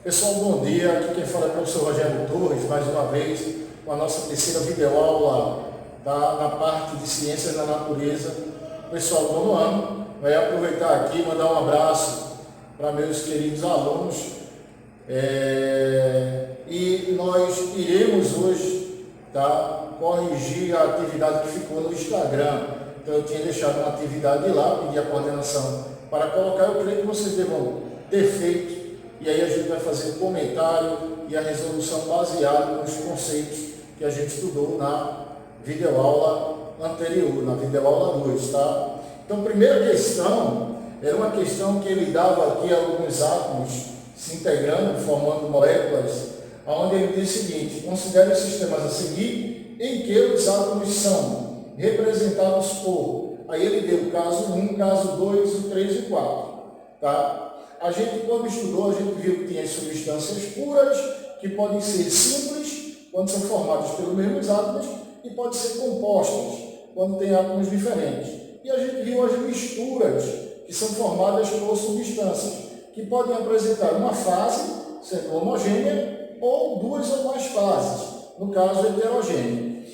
Pessoal, bom dia. Aqui quem fala é o professor Rogério Torres, mais uma vez, com a nossa terceira videoaula na parte de Ciências da Natureza. Pessoal, nono ano, vai aproveitar aqui e mandar um abraço para meus queridos alunos. E nós iremos hoje corrigir a atividade que ficou no Instagram. Então eu tinha deixado uma atividade lá, pedi a coordenação para colocar, eu creio que vocês devam ter feito. E aí a gente vai fazer um comentário e a resolução baseada nos conceitos que a gente estudou na videoaula anterior, na videoaula 2, tá? Então, primeira questão, era uma questão que ele dava aqui alguns átomos se integrando, formando moléculas, onde ele diz o seguinte: considere os sistemas a seguir em que os átomos são representados por... Aí ele deu o caso 1, caso 2, o 3 e 4, tá? A gente, quando estudou, a gente viu que tinha as substâncias puras, que podem ser simples, quando são formadas pelos mesmos átomos, e podem ser compostas, quando tem átomos diferentes. E a gente viu as misturas, que são formadas por substâncias, que podem apresentar uma fase, sendo homogênea, ou duas ou mais fases, no caso heterogênea.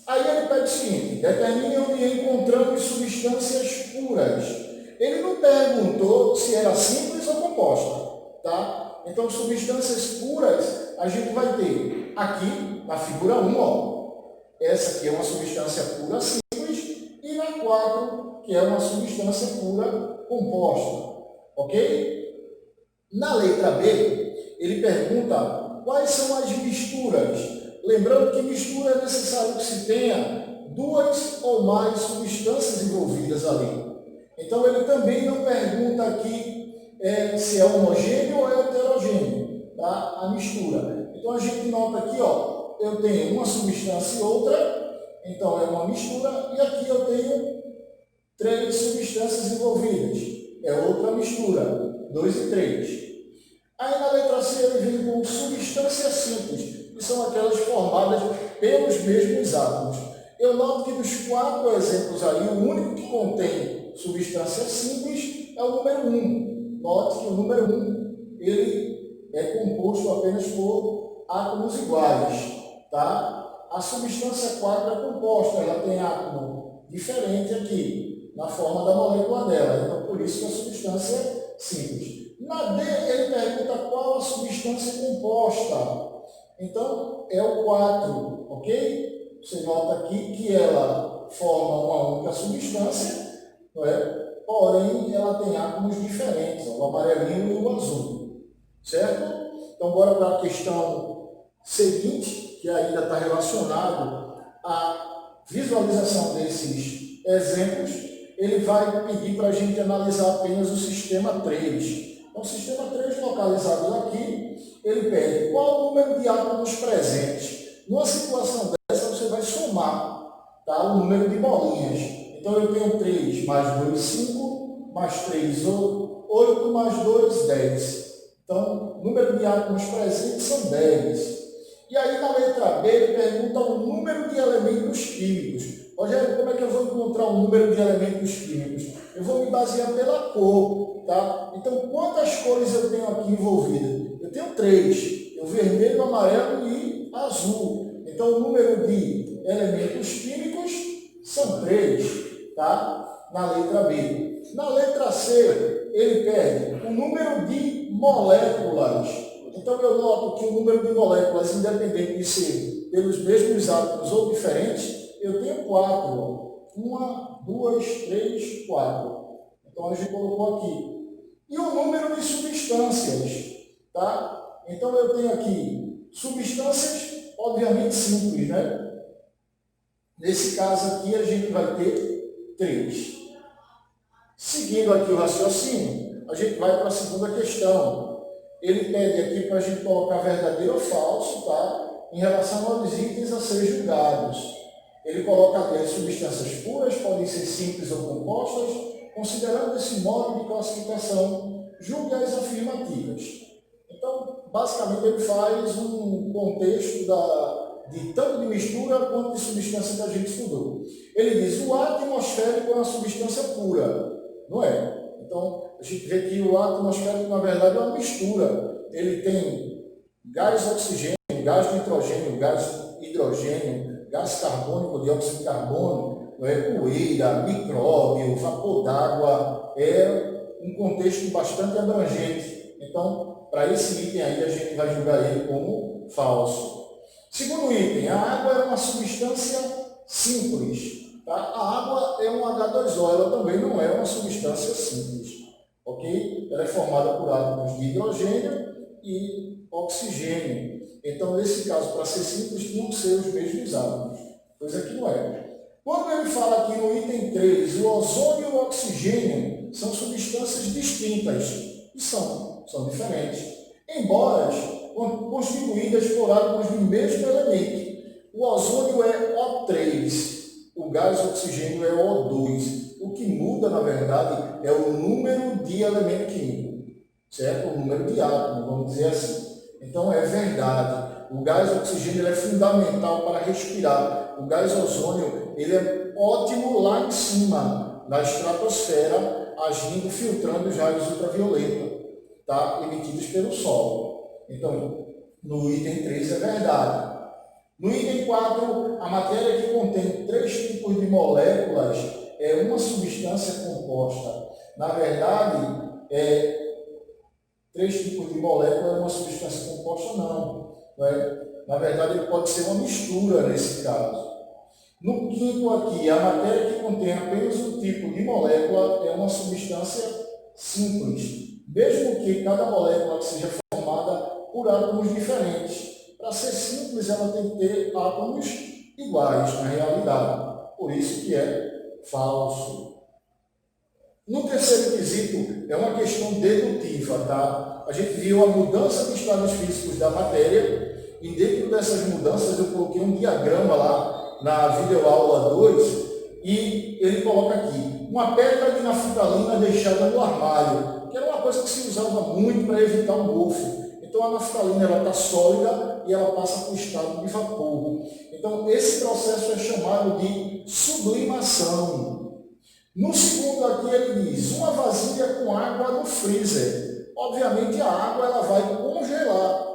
Aí ele pede o seguinte: determine onde encontramos substâncias puras. Ele não perguntou se era simples ou composta, tá? Então, substâncias puras, a gente vai ter aqui, na figura 1, ó, essa aqui é uma substância pura simples, e na 4, que é uma substância pura composta, ok? Na letra B, ele pergunta quais são as misturas. Lembrando que mistura é necessário que se tenha duas ou mais substâncias envolvidas ali. Então, ele também não pergunta aqui se é homogêneo ou é heterogêneo, tá? A mistura. Então, a gente nota aqui, ó, eu tenho uma substância e outra, então é uma mistura, e aqui eu tenho 3 substâncias envolvidas, é outra mistura, 2 e 3. Aí, na letra C, ele vem com substâncias simples, que são aquelas formadas pelos mesmos átomos. Eu noto que dos 4 exemplos aí, o único que contém substância simples é o número 1. Note que o número 1 ele é composto apenas por átomos iguais, tá? A substância 4 é composta, ela tem átomo diferente aqui, na forma da molécula dela. Então, por isso que a substância é simples. Na D, ele pergunta qual a substância composta. Então, é o 4, ok? Você nota aqui que ela forma uma única substância, não é? Porém, ela tem átomos diferentes, ó, o amarelinho e o azul, certo? Então, bora para a questão seguinte, que ainda está relacionado à visualização desses exemplos. Ele vai pedir para a gente analisar apenas o sistema 3. Então, o sistema 3 localizado aqui, ele pede qual o número de átomos presentes. Numa situação dessa, você vai somar, tá, o número de bolinhas. Então, eu tenho 3 mais 2, 5, mais 3, 8, mais 2, 10. Então, o número de átomos presentes são 10. E aí, na letra B, ele pergunta o número de elementos químicos. Rogério, como é que eu vou encontrar o número de elementos químicos? Eu vou me basear pela cor, tá? Então, quantas cores eu tenho aqui envolvidas? Eu tenho 3. O vermelho, amarelo e azul. Então, o número de elementos químicos são 3, tá? Na letra B. Na letra C, ele pede o número de moléculas. Então, eu noto que o número de moléculas, independente de ser pelos mesmos átomos ou diferentes, eu tenho 4. 1, 2, 3, 4. Então, a gente colocou aqui. E o número de substâncias, tá? Então, eu tenho aqui substâncias, obviamente, simples, né? Nesse caso aqui, a gente vai ter 3. Seguindo aqui o raciocínio, a gente vai para a segunda questão. Ele pede aqui para a gente colocar verdadeiro ou falso, tá? Em relação aos itens a ser julgados. Ele coloca ali as substâncias puras, podem ser simples ou compostas, considerando esse modo de classificação, julgue as afirmativas. Então, basicamente, ele faz um contexto de tanto de mistura quanto de substância que a gente estudou. Ele diz: o ar atmosférico é uma substância pura, não é? Então, a gente vê que o ar atmosférico, na verdade, é uma mistura ele tem gás oxigênio, gás nitrogênio, gás hidrogênio, gás carbônico, dióxido de carbono, poeira, micróbio, vapor d'água, é um contexto bastante abrangente. Então, para esse item aí, a gente vai julgar ele como falso. Segundo item, a água é uma substância simples. Tá? A água é um H2O, ela também não é uma substância simples. Ok? Ela é formada por átomos de hidrogênio e oxigênio. Então, nesse caso, para ser simples, tinham que ser os mesmos átomos. Pois aqui não é. Quando ele fala aqui no item 3, o ozônio e o oxigênio são substâncias distintas e são diferentes, embora constituídas por átomos do mesmo elemento. O ozônio é O3, o gás oxigênio é O2. O que muda, na verdade, é o número de elemento químico, certo? O número de átomos, vamos dizer assim. Então, é verdade. O gás oxigênio ele é fundamental para respirar. O gás ozônio ele é ótimo lá em cima, na estratosfera, agindo, filtrando os raios ultravioletas, tá? Emitidos pelo Sol. Então, no item 3 é verdade. No item 4, a matéria que contém 3 tipos de moléculas é uma substância composta. Na verdade, 3 tipos de molécula é uma substância composta, não. Na verdade, ele pode ser uma mistura nesse caso. No quinto aqui, a matéria que contém apenas um tipo de molécula é uma substância simples, mesmo que cada molécula seja formada por átomos diferentes. Para ser simples, ela tem que ter átomos iguais na realidade. Por isso que é falso. No terceiro quesito, é uma questão dedutiva, tá? A gente viu a mudança dos estados físicos da matéria e dentro dessas mudanças eu coloquei um diagrama lá na videoaula 2 e ele coloca aqui uma pedra de naftalina deixada no armário, que era uma coisa que se usava muito para evitar o mofo. Então a naftalina está sólida e ela passa para o estado de vapor. Então esse processo é chamado de sublimação. No segundo aqui ele diz, uma vasilha com água no freezer. Obviamente a água ela vai congelar.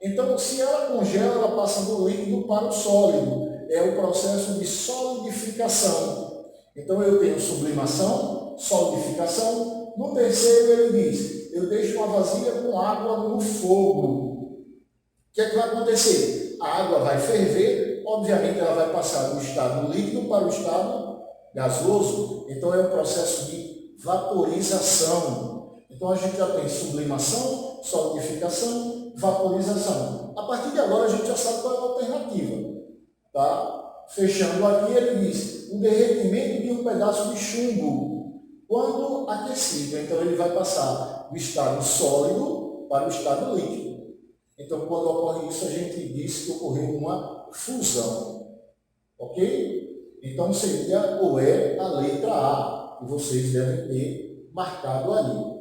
Então se ela congela, ela passa do líquido para o sólido. É o processo de solidificação. Então eu tenho sublimação, solidificação. No terceiro ele diz, eu deixo uma vasilha com água no fogo. O que é que vai acontecer? A água vai ferver, obviamente ela vai passar do estado líquido para o estado gasoso, então é um processo de vaporização. Então a gente já tem sublimação, solidificação, vaporização. A partir de agora a gente já sabe qual é a alternativa. Tá? Fechando aqui, ele diz o derretimento de um pedaço de chumbo quando aquecido. Então ele vai passar do estado sólido para o estado líquido. Então quando ocorre isso, a gente diz que ocorreu uma fusão. Ok? Então seria ou é a letra A, que vocês devem ter marcado ali.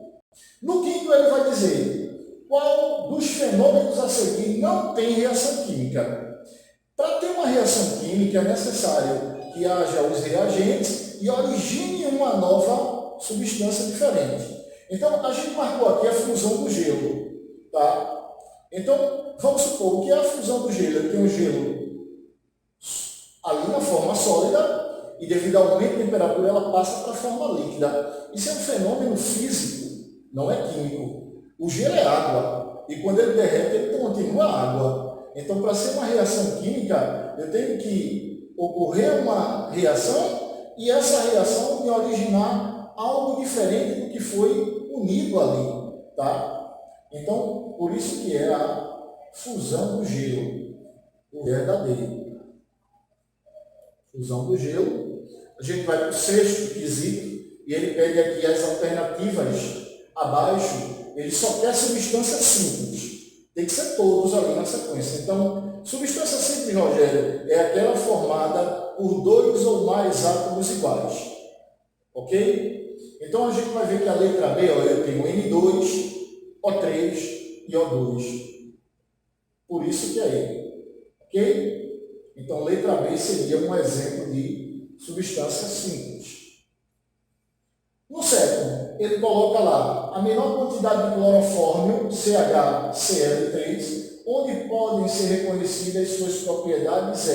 No quinto ele vai dizer, qual dos fenômenos a seguir não tem reação química? Para ter uma reação química é necessário que haja os reagentes e origine uma nova substância diferente. Então a gente marcou aqui a fusão do gelo. Tá? Então vamos supor, o que é a fusão do gelo? Eu tenho gelo ali na forma sólida e devido ao aumento de temperatura ela passa para a forma líquida. Isso é um fenômeno físico, não é químico. O gelo é água e quando ele derrete ele continua água. Então para ser uma reação química eu tenho que ocorrer uma reação e essa reação me originar algo diferente do que foi unido ali. Tá? Então por isso que é a fusão do gelo, o verdadeiro. Fusão do gelo. A gente vai para o sexto quesito e ele pega aqui as alternativas abaixo. Ele só quer substância simples. Tem que ser todos ali na sequência. Então, substância simples, Rogério, é aquela formada por 2 ou mais átomos iguais. Ok? Então a gente vai ver que a letra B, ó, eu tenho N2, O3 e O2. Por isso que é ele. Ok? Então, letra B seria um exemplo de substância simples. No sétimo, ele coloca lá a menor quantidade de clorofórmio, CHCl3, onde podem ser reconhecidas suas propriedades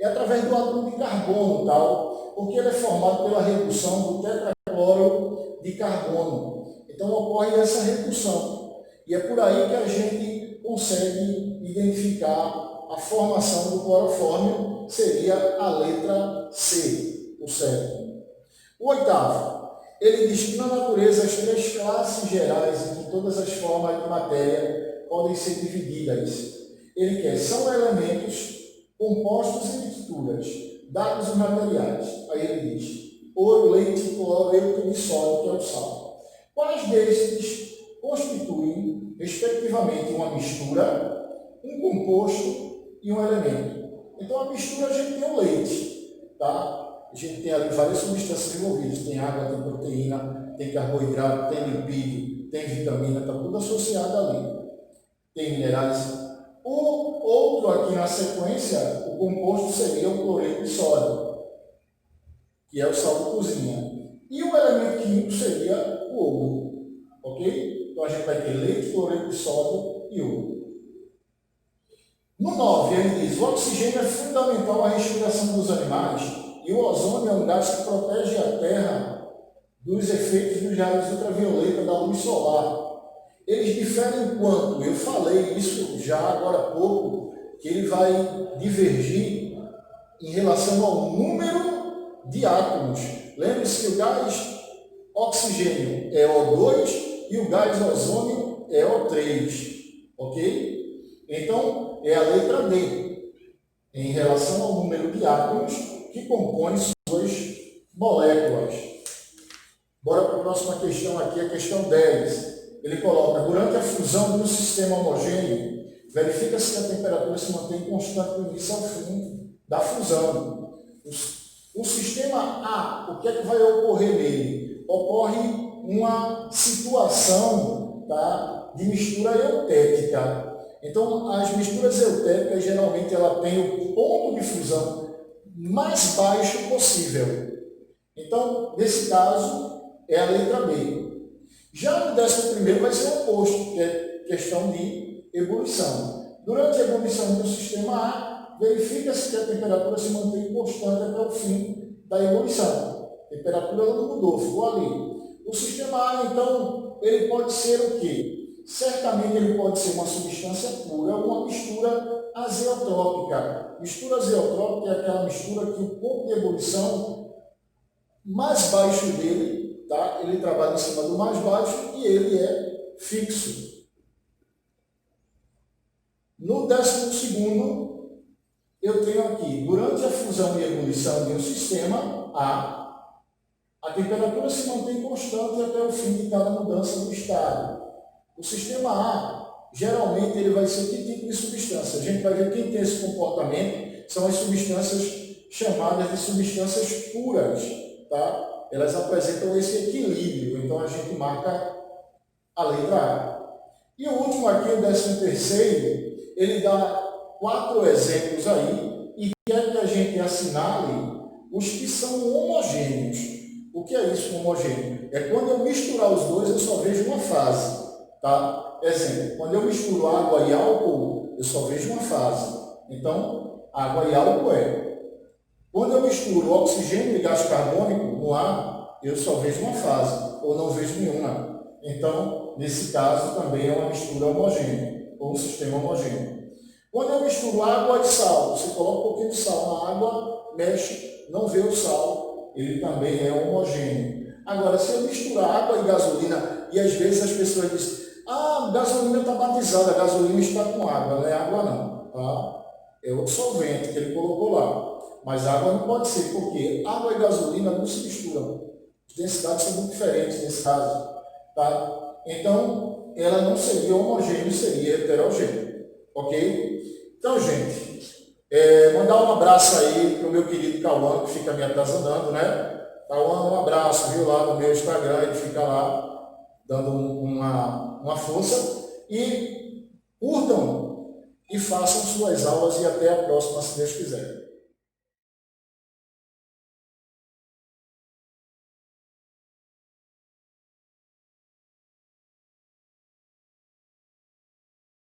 é através do átomo de carbono, tal, porque ele é formado pela redução do tetracloro de carbono. Então ocorre essa redução. E é por aí que a gente consegue identificar a formação do clorofórmio, seria a letra C, o certo. O oitavo, ele diz que na natureza as três classes gerais em que todas as formas de matéria podem ser divididas. Ele quer, são elementos, compostos e mixturas, dados os materiais. Aí ele diz, ouro, leite, cloro, eutro de sódio, que é o sal. Quais destes constituem, respectivamente, uma mistura, um composto e um elemento? Então, a mistura a gente tem o leite, tá? A gente tem ali várias substâncias envolvidas, tem água, tem proteína, tem carboidrato, tem lipídio, tem vitamina, está tudo associado ali. Tem minerais. O outro aqui na sequência, o composto seria o cloreto de sódio, que é o sal de cozinha. E o elemento químico seria o ouro, ok? Então a gente vai ter leite, cloreto de sódio e ouro. No 9, ele diz, o oxigênio é fundamental à respiração dos animais e o ozônio é um gás que protege a Terra dos efeitos dos raios ultravioleta da luz solar. Eles diferem quanto? Eu falei isso já agora há pouco, que ele vai divergir em relação ao número de átomos. Lembre-se que o gás oxigênio é O2 e o gás ozônio é O3, ok? Então, é a letra D, em relação ao número de átomos que compõem suas moléculas. Bora para a próxima questão aqui, a questão 10. Ele coloca, durante a fusão de um sistema homogêneo, verifica-se que a temperatura se mantém constante do início ao fim da fusão. O sistema A, o que é que vai ocorrer nele? Ocorre uma situação, tá, de mistura eutética. Então, as misturas eutéticas, geralmente, ela tem o ponto de fusão mais baixo possível. Então, nesse caso, é a letra B. Já no 11º vai ser o oposto, que é questão de ebulição. Durante a ebulição do sistema A, verifica-se que a temperatura se mantém constante até o fim da ebulição. A temperatura não mudou, ficou ali. O sistema A, então, ele pode ser o quê? Certamente ele pode ser uma substância pura ou uma mistura azeotrópica. Mistura azeotrópica é aquela mistura que o ponto de ebulição mais baixo dele, tá? Ele trabalha em cima do mais baixo e ele é fixo. No 12º, eu tenho aqui, durante a fusão e ebulição de um sistema a temperatura se mantém constante até o fim de cada mudança do estado. O sistema A, geralmente, ele vai ser que tipo de substância? A gente vai ver quem tem esse comportamento são as substâncias chamadas de substâncias puras, tá? Elas apresentam esse equilíbrio, então a gente marca a letra A. E o último aqui, o 13º, ele dá 4 exemplos aí e quer que a gente assinale os que são homogêneos. O que é isso, homogêneo? É quando eu misturar os dois, eu só vejo uma fase. Tá? Exemplo, quando eu misturo água e álcool, eu só vejo uma fase. Então, água e álcool é. Quando eu misturo oxigênio e gás carbônico no ar, eu só vejo uma fase, ou não vejo nenhuma. Então, nesse caso, também é uma mistura homogênea, ou um sistema homogêneo. Quando eu misturo água e sal, você coloca um pouquinho de sal na água, mexe, não vê o sal, ele também é homogêneo. Agora, se eu misturar água e gasolina, e às vezes as pessoas dizem, a gasolina está batizada, a gasolina está com água, não é água não, tá? É outro solvente que ele colocou lá. Mas água não pode ser, porque água e gasolina não se misturam. As densidades são muito diferentes nesse caso, tá? Então, ela não seria homogênea, seria heterogênea, ok? Então, gente, mandar um abraço aí para o meu querido Cauã, que fica me atazanando, né? Cauã, um abraço, viu, lá no meu Instagram, ele fica lá dando uma força, e curtam e façam suas aulas, e até a próxima, se Deus quiser.